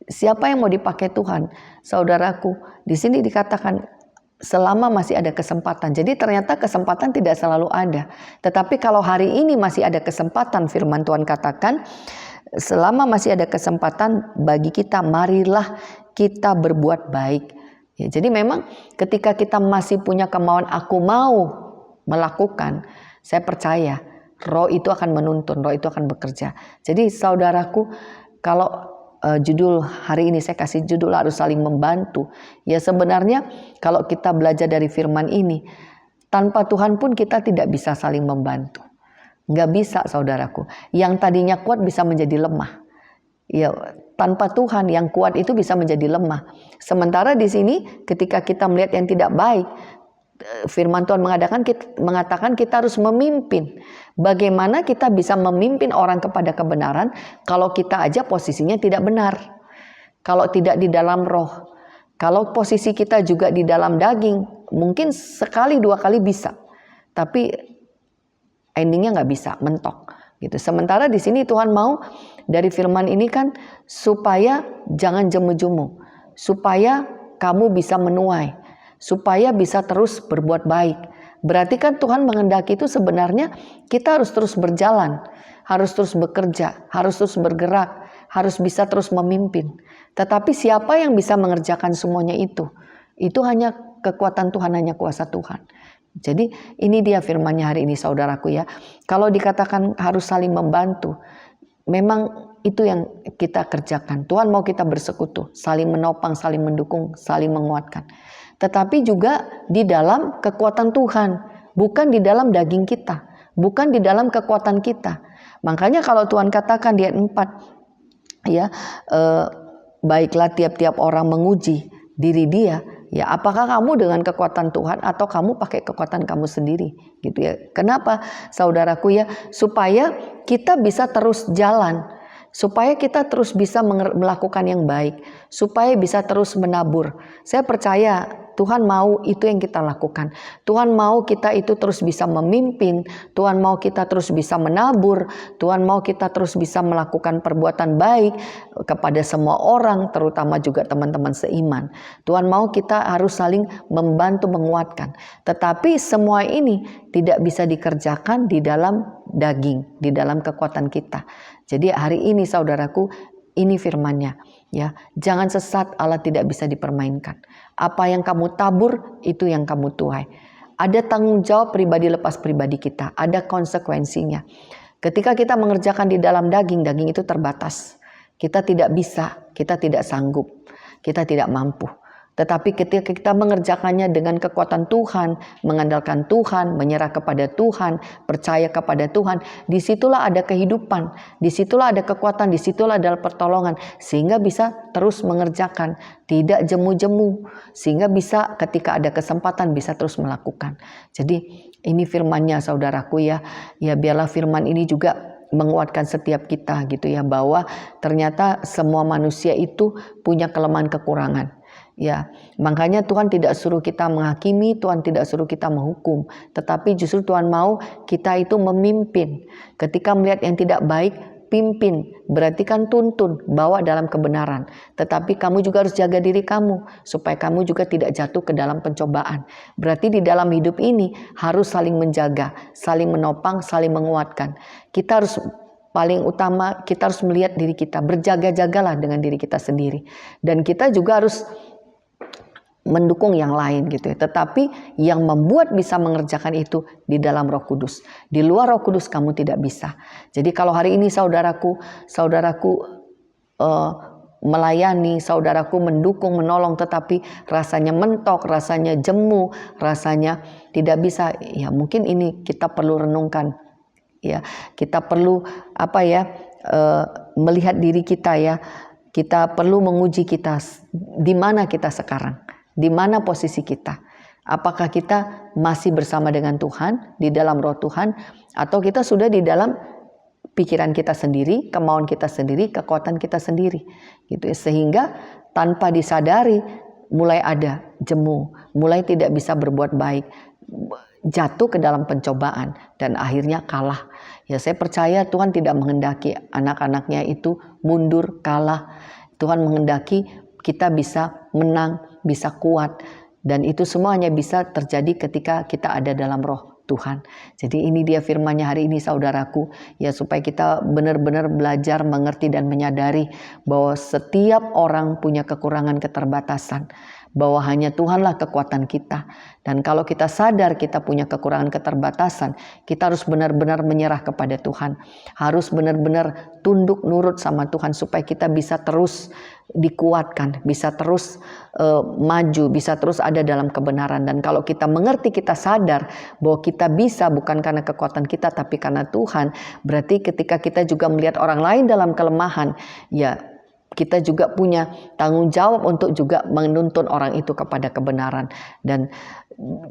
Siapa yang mau dipakai Tuhan? Saudaraku, di sini dikatakan selama masih ada kesempatan. Jadi ternyata kesempatan tidak selalu ada. Tetapi kalau hari ini masih ada kesempatan, firman Tuhan katakan, selama masih ada kesempatan bagi kita, marilah kita berbuat baik. Ya, jadi memang ketika kita masih punya kemauan, aku mau melakukan, saya percaya Roh itu akan menuntun, Roh itu akan bekerja. Jadi saudaraku, kalau judul hari ini saya kasih judul harus saling membantu. Ya, sebenarnya kalau kita belajar dari firman ini, tanpa Tuhan pun kita tidak bisa saling membantu. Nggak bisa, saudaraku. Yang tadinya kuat bisa menjadi lemah. Ya, tanpa Tuhan yang kuat itu bisa menjadi lemah. Sementara di sini ketika kita melihat yang tidak baik, firman Tuhan mengatakan kita harus memimpin. Bagaimana kita bisa memimpin orang kepada kebenaran kalau kita aja posisinya tidak benar, kalau tidak di dalam roh. Kalau posisi kita juga di dalam daging, mungkin sekali dua kali bisa, tapi endingnya nggak bisa, mentok gitu. Sementara di sini Tuhan mau dari firman ini kan supaya jangan jemu-jemu, supaya kamu bisa menuai, supaya bisa terus berbuat baik. Berarti kan Tuhan menghendaki itu sebenarnya kita harus terus berjalan, harus terus bekerja, harus terus bergerak, harus bisa terus memimpin. Tetapi siapa yang bisa mengerjakan semuanya itu? Itu hanya kekuatan Tuhan, hanya kuasa Tuhan. Jadi ini dia firman-Nya hari ini, saudaraku ya. Kalau dikatakan harus saling membantu, memang itu yang kita kerjakan. Tuhan mau kita bersekutu, saling menopang, saling mendukung, saling menguatkan. Tetapi juga di dalam kekuatan Tuhan, bukan di dalam daging kita, bukan di dalam kekuatan kita. Makanya kalau Tuhan katakan di ayat 4, ya, baiklah tiap-tiap orang menguji diri dia, ya, apakah kamu dengan kekuatan Tuhan atau kamu pakai kekuatan kamu sendiri, gitu ya. Kenapa, saudaraku ya? Supaya kita bisa terus jalan, supaya kita terus bisa melakukan yang baik, supaya bisa terus menabur. Saya percaya Tuhan mau itu yang kita lakukan. Tuhan mau kita itu terus bisa memimpin. Tuhan mau kita terus bisa menabur. Tuhan mau kita terus bisa melakukan perbuatan baik kepada semua orang, terutama juga teman-teman seiman. Tuhan mau kita harus saling membantu, menguatkan. Tetapi semua ini tidak bisa dikerjakan di dalam daging, di dalam kekuatan kita. Jadi hari ini saudaraku, ini firman-Nya, ya. Jangan sesat, Allah tidak bisa dipermainkan. Apa yang kamu tabur, itu yang kamu tuai. Ada tanggung jawab pribadi lepas pribadi kita, ada konsekuensinya. Ketika kita mengerjakan di dalam daging, daging itu terbatas. Kita tidak bisa, kita tidak sanggup, kita tidak mampu. Tetapi ketika kita mengerjakannya dengan kekuatan Tuhan, mengandalkan Tuhan, menyerah kepada Tuhan, percaya kepada Tuhan, disitulah ada kehidupan, disitulah ada kekuatan, disitulah ada pertolongan, sehingga bisa terus mengerjakan, tidak jemu-jemu, sehingga bisa ketika ada kesempatan bisa terus melakukan. Jadi ini firman-Nya, saudaraku ya, ya biarlah firman ini juga menguatkan setiap kita gitu ya, bahwa ternyata semua manusia itu punya kelemahan kekurangan. Ya, makanya Tuhan tidak suruh kita menghakimi, Tuhan tidak suruh kita menghukum, tetapi justru Tuhan mau kita itu memimpin. Ketika melihat yang tidak baik, pimpin, berarti kan tuntun, bawa dalam kebenaran. Tetapi kamu juga harus jaga diri kamu, supaya kamu juga tidak jatuh ke dalam pencobaan. Berarti di dalam hidup ini harus saling menjaga, saling menopang, saling menguatkan. Kita harus paling utama, kita harus melihat diri kita, berjaga-jagalah dengan diri kita sendiri. Dan kita juga harus mendukung yang lain gitu ya. Tetapi yang membuat bisa mengerjakan itu di dalam Roh Kudus. Di luar Roh Kudus kamu tidak bisa. Jadi kalau hari ini saudaraku melayani, saudaraku mendukung, menolong, tetapi rasanya mentok, rasanya jemu, rasanya tidak bisa. Ya mungkin ini kita perlu renungkan. Ya, kita perlu melihat diri kita ya. Kita perlu menguji kita, di mana kita sekarang, di mana posisi kita. Apakah kita masih bersama dengan Tuhan, di dalam roh Tuhan, atau kita sudah di dalam pikiran kita sendiri, kemauan kita sendiri, kekuatan kita sendiri, gitu ya. Sehingga tanpa disadari mulai ada jemu, mulai tidak bisa berbuat baik, jatuh ke dalam pencobaan dan akhirnya kalah. Ya, saya percaya Tuhan tidak menghendaki anak-anaknya itu mundur, kalah. Tuhan menghendaki kita bisa menang, bisa kuat, dan itu semua hanya bisa terjadi ketika kita ada dalam roh Tuhan. Jadi ini dia firman-Nya hari ini, saudaraku, ya, supaya kita benar-benar belajar mengerti dan menyadari bahwa setiap orang punya kekurangan, keterbatasan, bahwa hanya Tuhanlah kekuatan kita. Dan kalau kita sadar kita punya kekurangan, keterbatasan, kita harus benar-benar menyerah kepada Tuhan. Harus benar-benar tunduk nurut sama Tuhan supaya kita bisa terus dikuatkan, bisa terus maju, bisa terus ada dalam kebenaran. Dan kalau kita mengerti, kita sadar bahwa kita bisa bukan karena kekuatan kita tapi karena Tuhan, berarti ketika kita juga melihat orang lain dalam kelemahan, ya kita juga punya tanggung jawab untuk juga menuntun orang itu kepada kebenaran. Dan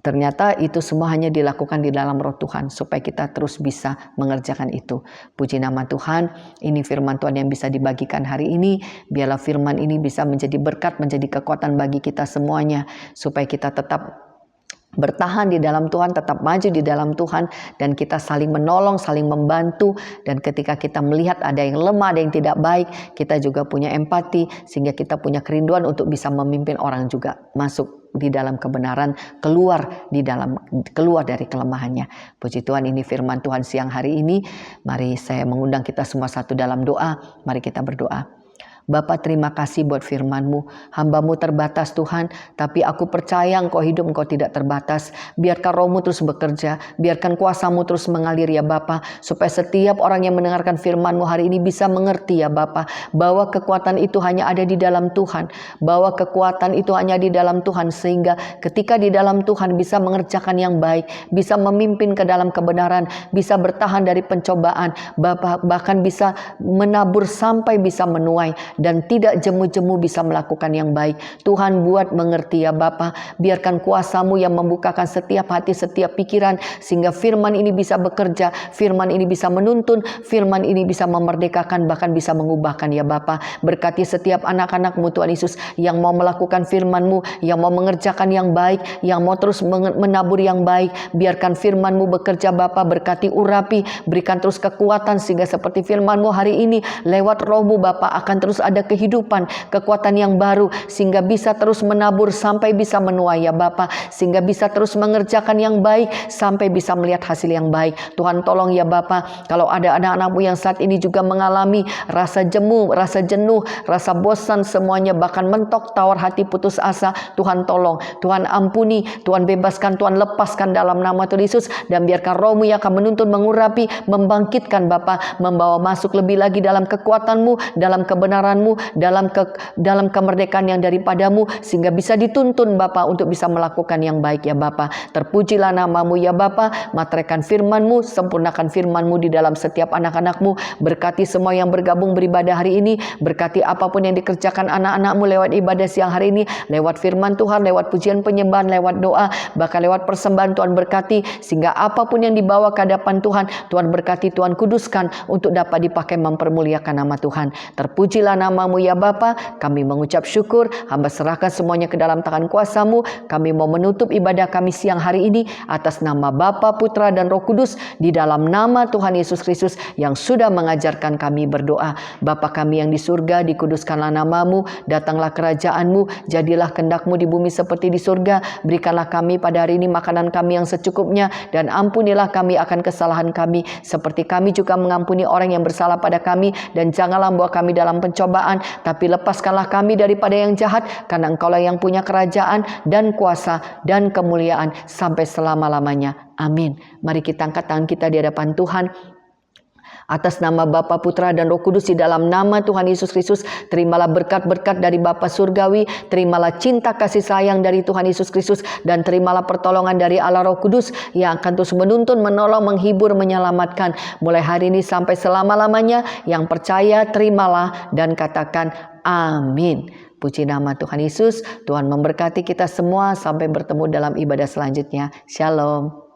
ternyata itu semua hanya dilakukan di dalam roh Tuhan supaya kita terus bisa mengerjakan itu. Puji nama Tuhan, ini firman Tuhan yang bisa dibagikan hari ini. Biarlah firman ini bisa menjadi berkat, menjadi kekuatan bagi kita semuanya, supaya kita tetap bertahan di dalam Tuhan, tetap maju di dalam Tuhan, dan kita saling menolong, saling membantu. Dan ketika kita melihat ada yang lemah, ada yang tidak baik, kita juga punya empati, sehingga kita punya kerinduan untuk bisa memimpin orang juga masuk di dalam kebenaran, keluar dari kelemahannya. Puji Tuhan, ini firman Tuhan siang hari ini. Mari saya mengundang kita semua satu dalam doa. Mari kita berdoa. Bapa, terima kasih buat firman-Mu. Hamba-Mu terbatas Tuhan, tapi aku percaya Engkau hidup, Engkau tidak terbatas. Biarkan Roh-Mu terus bekerja, biarkan kuasa-Mu terus mengalir ya Bapa, supaya setiap orang yang mendengarkan firman-Mu hari ini bisa mengerti ya Bapa, bahwa kekuatan itu hanya ada di dalam Tuhan, bahwa kekuatan itu hanya di dalam Tuhan, sehingga ketika di dalam Tuhan bisa mengerjakan yang baik, bisa memimpin ke dalam kebenaran, bisa bertahan dari pencobaan, Bapa, bahkan bisa menabur sampai bisa menuai, dan tidak jemu-jemu bisa melakukan yang baik. Tuhan buat mengerti ya Bapa, biarkan kuasa-Mu yang membukakan setiap hati, setiap pikiran, sehingga firman ini bisa bekerja, firman ini bisa menuntun, firman ini bisa memerdekakan, bahkan bisa mengubahkan ya Bapa. Berkati setiap anak-anak-Mu Tuhan Yesus yang mau melakukan firman-Mu, yang mau mengerjakan yang baik, yang mau terus menabur yang baik. Biarkan firman-Mu bekerja Bapa, berkati urapi, berikan terus kekuatan, sehingga seperti firman-Mu hari ini, lewat Roh-Mu Bapa akan terus ada kehidupan, kekuatan yang baru, sehingga bisa terus menabur sampai bisa menuai ya Bapa, sehingga bisa terus mengerjakan yang baik sampai bisa melihat hasil yang baik. Tuhan tolong ya Bapa, kalau ada anak-anak-Mu yang saat ini juga mengalami rasa jemu, rasa jenuh, rasa bosan, semuanya bahkan mentok, tawar hati, putus asa, Tuhan tolong, Tuhan ampuni, Tuhan bebaskan, Tuhan lepaskan dalam nama Tuhan Yesus. Dan biarkan Roh-Mu yang akan menuntun, mengurapi, membangkitkan Bapa, membawa masuk lebih lagi dalam kekuatan-Mu, dalam kebenaran-Mu, dalam kemerdekaan yang daripada-Mu, sehingga bisa dituntun Bapa untuk bisa melakukan yang baik ya Bapa. Terpujilah nama-Mu ya Bapa, materaikan firman-Mu, sempurnakan firman-Mu di dalam setiap anak-anak-Mu. Berkati semua yang bergabung beribadah hari ini, berkati apapun yang dikerjakan anak-anak-Mu lewat ibadah siang hari ini, lewat firman Tuhan, lewat pujian penyembahan, lewat doa, bahkan lewat persembahan. Tuhan berkati, sehingga apapun yang dibawa ke hadapan Tuhan, Tuhan berkati, Tuhan kuduskan untuk dapat dipakai mempermuliakan nama Tuhan. Terpujilah nama-Mu ya Bapa, kami mengucap syukur, hamba serahkan semuanya ke dalam tangan kuasa-Mu. Kami mau menutup ibadah kami siang hari ini atas nama Bapa, Putra, dan Roh Kudus, di dalam nama Tuhan Yesus Kristus yang sudah mengajarkan kami berdoa. Bapa kami yang di surga, dikuduskanlah nama-Mu, datanglah kerajaan-Mu, jadilah kehendak-Mu di bumi seperti di surga. Berikanlah kami pada hari ini makanan kami yang secukupnya, dan ampunilah kami akan kesalahan kami, seperti kami juga mengampuni orang yang bersalah pada kami, dan janganlah membawa kami dalam pencobaan, tapi lepaskanlah kami daripada yang jahat, karena Engkaulah yang punya kerajaan dan kuasa dan kemuliaan sampai selama-lamanya. Amin. Mari kita angkat tangan kita di hadapan Tuhan. Atas nama Bapa, Putra, dan Roh Kudus, di dalam nama Tuhan Yesus Kristus, terimalah berkat-berkat dari Bapa Surgawi, terimalah cinta kasih sayang dari Tuhan Yesus Kristus, dan terimalah pertolongan dari Allah Roh Kudus yang akan terus menuntun, menolong, menghibur, menyelamatkan mulai hari ini sampai selama-lamanya. Yang percaya terimalah dan katakan amin. Puji nama Tuhan Yesus. Tuhan memberkati kita semua. Sampai bertemu dalam ibadah selanjutnya. Shalom.